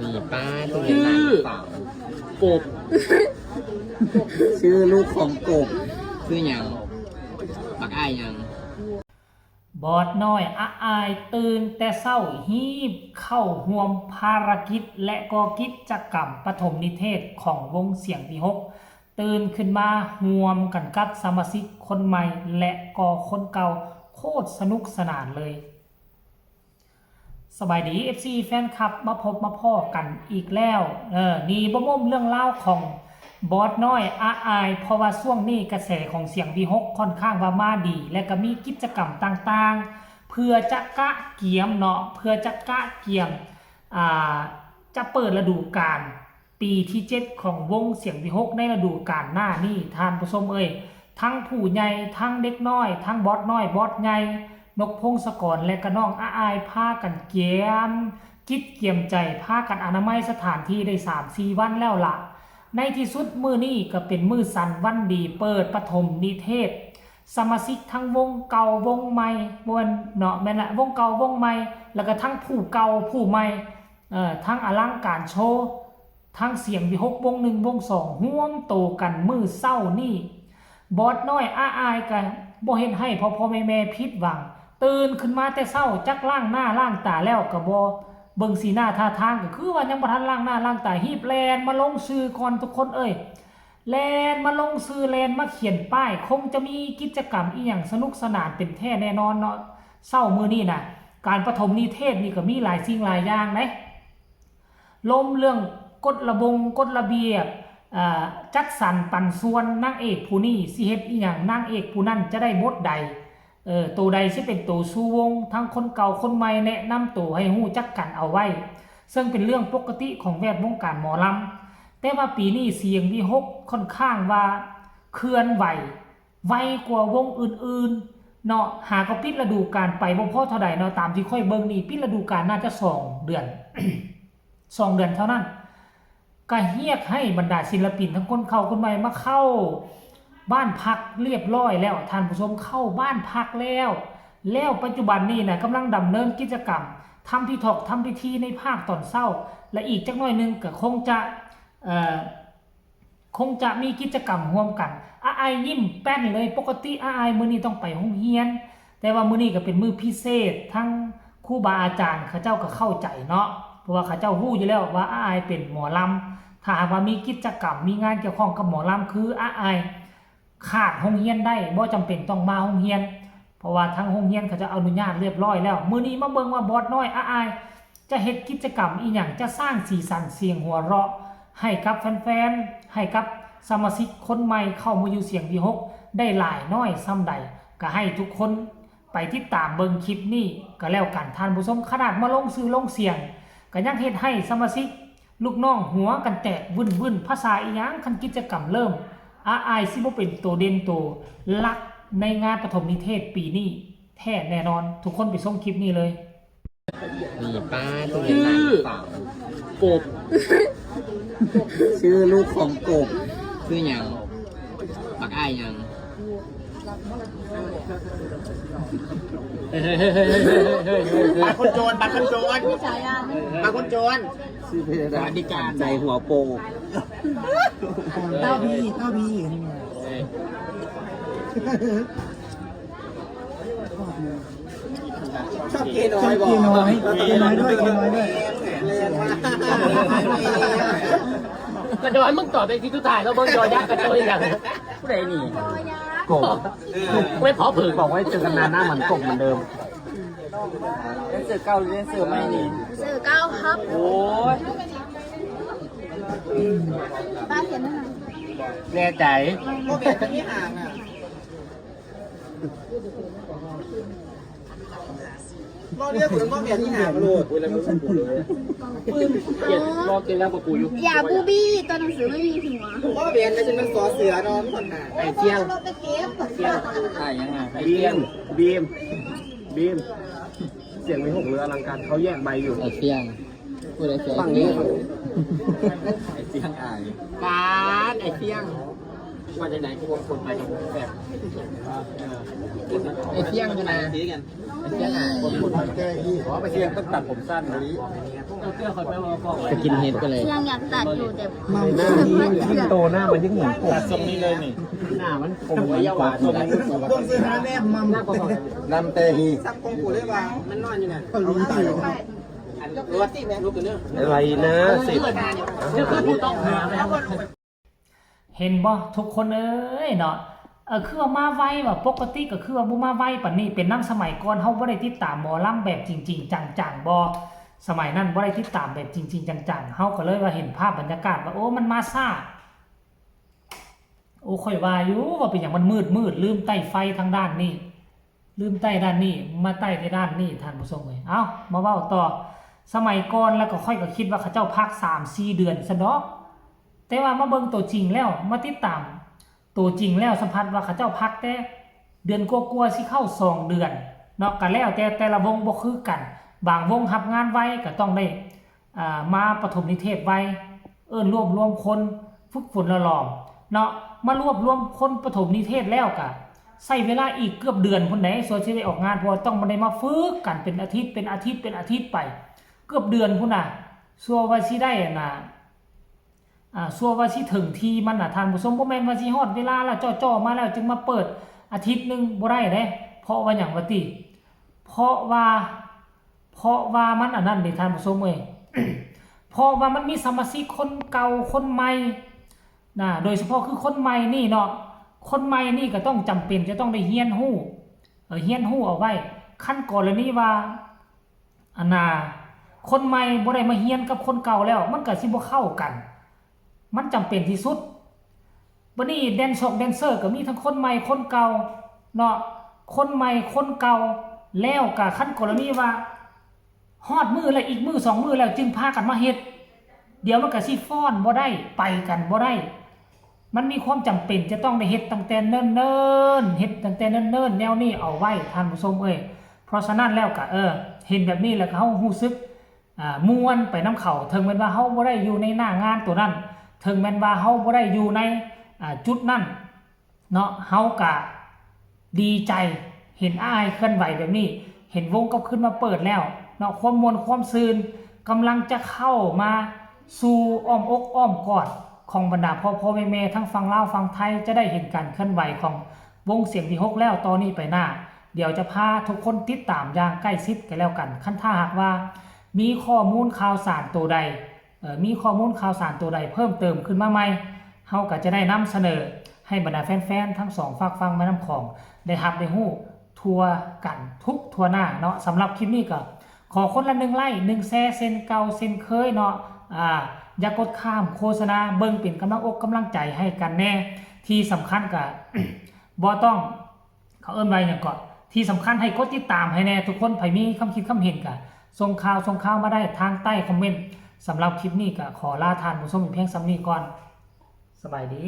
มีป้าต้องเห็นหน้าเปล่ากบชื่อลูกของกบชื่อยังปักอ้ายยังบอดน้อยอายตื่นแต่เศร้าฮีบเข้าห่วมภารกิจและก็กิจกรรมปฐมนิเทศของวงเสียงปีหกตื่นขึ้นมาห่วมกันกับสมาชิกคนใหม่และก็คนเก่าโคตรสนุกสนานเลยสบายดี FC แฟนคลับมาพบมาพ่อกันอีกแล้วนี่บ่ม่มเรื่องเล่าของบอสน้อยอายเพราะว่าช่วงนี้กระแสของเสียงวีหกค่อนข้างว่ามาดีและก็มีกิจกรรมต่างๆเพื่อจะกะเกียมเนาะเพื่อจะกะเกียมจะเปิดฤดูกาลปีที่7ของวงเสียงวีหกในฤดูกาลหน้านี่ท่านผู้ชมทั้งผู้ใหญ่ทั้งเด็กน้อยทั้งบอสน้อยบอสใหญ่นกพงศกรและก็น้องอายพากันเกียมจิตเกียมใจพากันอนามัยสถานที่ได้ 3-4 วันแล้วล่ะในที่สุดมื้อนี้ก็เป็นมื้อสันวันดีเปิดปฐมนิเทศสมาชิกทั้งวงเก่าวงใหม่บนเนาะแม่นละวงเก่าวงใหม่แล้วก็ทั้งผู้เก่าผู้ใหม่ทั้งอลังการโชว์ทั้งเสียงวิหกวง1วง2ร่วมโตกันมื้อเช้านี่บอสน้อยอายกันบ่เฮ็ดให้พ่อแม่ผิดหวังตื่นขึ้นมาแต่เช้าจักล้างหน้าล้างตาแล้วก็บ่เบิ่งสีหน้าท่าทางก็คือว่ายังบ่ทันล้างหน้าล้างตาฮีบแลนมาลงชื่อก่อนทุกคนแลนมาลงชื่อแลนมาเขียนป้ายคงจะมีกิจกรรมอีหยังสนุกสนานเป็นแท้แน่นอนเนาะเช้ามื้อนี้น่ะการปฐมนิเทศนี่ก็มีหลายสิ่งหลายอย่างนะล้มเรื่องกฎระเบียบจัดสรรปันส่วนนางเอกผู้นี้สิเฮ็ดอีหยังนางเอกผู้นั้นจะได้บทใดตัวใดสิเป็นตัวสู้วงทั้งคนเก่าคนใหม่แนะนำตัวให้ฮู้จักกันเอาไว้ซึ่งเป็นเรื่องปกติของแวดวงการหมอลำแต่ว่าปีนี้เสียงวีหกค่อนข้างว่าเคลื่อนไหวไวกว่าวงอื่นๆเนาะหากปิดฤดูกาลไปบ่พอเท่าใดเนาะตามที่ค่อยเบิ่งนี่ปิดฤดูกาลน่าจะ2 เดือน 2 เดือนเท่านั้นก็เรียกให้บรรดาศิลปินทั้งคนเก่าคนใหม่มาเข้าบ้านพักเรียบร้อยแล้วท่านผู้ชมเข้าบ้านพักแล้วปัจจุบันนี้นะกำลังดำเนินกิจกรรมทำพิธีในภาคตอนเช้าและอีกจักหน่อยนึงก็คงจะมีกิจกรรมร่วมกันอายยิ้มแป้นเลยปกติอายมื้อนี้ต้องไปโรงเรียนแต่ว่ามื้อนี้ก็เป็นมื้อพิเศษทั้งครูบาอาจารย์เขาเจ้าก็เข้าใจเนาะเพราะว่าเขาเจ้ารู้อยู่แล้วว่าอายเป็นหมอลำถ้าหากว่ามีกิจกรรมมีงานเกี่ยวข้องกับหมอลำคืออายขาดโรงเรียนได้บ่จำเป็นต้องมาโรงเรียนเพราะว่าทั้งโรงเรียนเขาจะอนุญาตเรียบร้อยแล้วมื้อนี้มาเบิ่งว่าบอสน้อยอายจะเฮ็ดกิจกรรมอีหยังจะสร้างสีสันเสียงหัวเราะให้กับแฟนๆให้กับสมาชิกคนใหม่เข้ามาอยู่เสียงวีหกได้หลายน้อยซ้ำใดก็ให้ทุกคนไปติดตามเบิ่งคลิปนี้ก็แล้วกันท่านผู้ชมขนาดมาลงชื่อลงเสียงก็ยังเฮ็ดให้สมาชิกลูกน้องหัวกันแตกวุ่นภาษาอีหยังคันกิจกรรมเริ่มอายสิบ่เป็นตัวเด่นตัวหลักในงานปฐมนิเทศปีนี้แท้แน่นอนทุกคนไปส่งคลิปนี้เลยมีป้าต้องเห็นหน้าเปล่ากบชื่อลูกของกบชื่อยังปักอ้ายยังบางคนโจรบางคนโจรชื่อเพดานการใจหัวโปเต้าพี่ชอบเกน้อยด้วยกระโดดมึงต่อไปที่ทุกทายแล้วเบิ่งจอยักษ์กระโดดอย่างผู้ใดนี่กบไม่พอผืนบอกว่าเจอกันนานหน้าเหมือนกบเหมือนเดิมเล่นเสือเก้าหรือเล่นเสือไม่นี่เสือเก้าครับโอ้ยป้าเขียนได้ไหมแน่ใจโมเบียนที่ห่างอ่ะรอเรียกเหมือนโมเบียนที่ห่างโลดเวลามึงพูดเลยเกียรรอเกแล้วกับกูอยู่อย่าบูบี้ตัวหนังสือไม่มีหัวโมเบียนแต่ฉันเป็นสอเสือนอนคนหนาไอ้เที่ยงเราไปเก็บถ่ายยังไงบีมเสียงไม่หกเรืออลังการเขาแยกใบอยู่ไอ้เที่ยงพูดไอ้เที่ยงฝั่งนี้ไอ้เที่ยงอายป้าไอ้เที่ยง ว่าจะไหนพวกคนไปกับแบบ ไอ้เที่ยงอยู่นะ สีกัน ไอ้เที่ยงอ่ะ แก้ที่ขอไปเชียงต้องตัดผมสั้นนี้เตี้ยคนไปมาบอก จะกินเห็ดไปเลย เชียงอยากตัดอยู่แต่ ยิ่งโตหน้ามันยิ่งเหมือนตัดทรงนี้เลยนี่หน้ามันคมกว่าทรงนี้ เบิ่งซื้อหาแนมมัม นำเตฮี ซักกงกูเลยว่ามันนอนอยู่เนี่ย ก็ลุ้นตาย รถติแม่ลูกกันเด้อ อะไรนะสิ เห็นบ่ทุกคนเอ้ยเนาะคือว่ามาไวว่าปกติก็คือว่าบ่มาไวปานนี้เป็นน้ำสมัยก่อนเฮาบ่ได้ติดตามหมอลำแบบจริงๆจังๆบ่สมัยนั้นบ่ได้ติดตามแบบจริงๆจังๆเฮาก็เลยว่าเห็นภาพบรรยากาศว่าโอ้มันมาซ่าโอ้ค่อยว่าอยู่ว่าเป็นหยังมันมืดลืมใต้ไฟทางด้านนี้ลืมใต้ด้านนี้มาใต้ที่ด้านนี้ท่านผู้ชมเอ้ยเอ้ามาเว้าต่อสมัยก่อนแล้วก็ค่อยก็คิดว่าเขาเจ้าพัก 3-4 เดือนซะเนาะแต่ว่ามาเบิ่งตัวจริงแล้วมาติดตามตัวจริงแล้วสัมผัสว่าเขาเจ้าพักแต่เดือนกลัวๆสิเข้า2เดือนเนาะก็แล้วแต่ละวงบ่คือกันบางวงรับงานไว้ก็ต้องได้มาปฐมนิเทศไว้รวมคนฝึกฝนละลอมเนาะมารวมคนปฐมนิเทศแล้วก็ใช้เวลาอีกเกือบเดือนพุ่นไหนส่วนสิได้ออกงานเพราะต้องบ่ได้มาฝึกกันเป็นอาทิตย์ไปเกือบเดือนพุ่นน่ะสัวว่าสิได้น่ะสัวว่าสิถึงทีมันน่ะท่านผู้ชมบ่แม่นว่าสิฮอดเวลาแล้วจ่อๆมาแล้วจึงมาเปิดอาทิตย์นึงบ่ได้เด้เพราะว่าหยังว่าติเพราะว่ามันอันนั้นเด้ท่านผู้ชมเอ้ย เพราะว่ามันมีสมาชิกคนเก่าคนใหม่โดยเฉพาะคือคนใหม่นี่เนาะคนใหม่นี่ก็ต้องจำเป็นจะต้องได้เฮียนฮู้เอาไว้ขั้นกรณีว่าคนใหม่บ่ได้มาเฮียนกับคนเก่าแล้วมันก็สิบ่เข้ากันมันจำเป็นที่สุดบัดนี้แดนเซอร์ก็มีทั้งคนใหม่คนเก่าเนาะคนใหม่คนเก่าแล้วก็ขั้นกรณีว่าฮอดมือแล้วอีกมือ2มือแล้วจึงพากันมาเฮ็ดเดี๋ยวมันก็สิฟ้อนบ่ได้ไปกันบ่ได้มันมีความจำเป็นจะต้องได้เฮ็ดตั้งแต่เนิ่นแนวนี้เอาไว้ท่านผู้ชมเอ้ยเพราะฉะนั้นแล้วก็เห็นแบบนี้แล้วก็เฮารู้สึกม่วนไปน้ำเขาถึงแม้ว่าเฮาบ่ได้อยู่ในหน้างานตัวนั้นถึงแม้ว่าเฮาบ่ได้อยู่ในจุดนั้นเนาะเฮาก็ดีใจเห็นอ้ายเคลื่อนไหวแบบนี้เห็นวงก็ขึ้นมาเปิดแล้วเนาะความมวลความซื่นกำลังจะเข้ามาสู่อ้อมอกอ้อมกอดของบรรดาพ่อแม่ทั้งฝั่งลาวฝั่งไทยจะได้เห็นการเคลื่อนไหวของวงเสียงที่6แล้วตอนนี้ไปหน้าเดี๋ยวจะพาทุกคนติดตามอย่างใกล้ชิดกันแล้วกันคันถ้าหากว่ามีข้อมูลข่าวสารตัวใดเพิ่มเติมขึ้นมาใหม่เฮาก็จะได้นำเสนอให้บรรดาแฟนๆทั้ง2ฝากฟังแม่น้ำของได้รับได้ฮู้ทั่วกันทุกทั่วหน้าเนาะสำหรับคลิปนี้ก็ขอคนละ1ไลค์1แชร์เซนเก่าเซนเคยเนาะอย่ากดข้ามโฆษณาเบิ่งเป็นกำลังอกกำลังใจให้กันแน่ที่สำคัญก็ บ่ต้องเขาเอิ้นไว้หยังก่อนที่สำคัญให้กดติดตามให้แน่ทุกคนไผมีคำคิดคำเห็นก็ส่งข่าวมาได้ทางใต้คอมเมนต์สำหรับคลิปนี้ก็ขอลาท่านผู้ชมเพียงส่ำนี้ก่อนสบายดี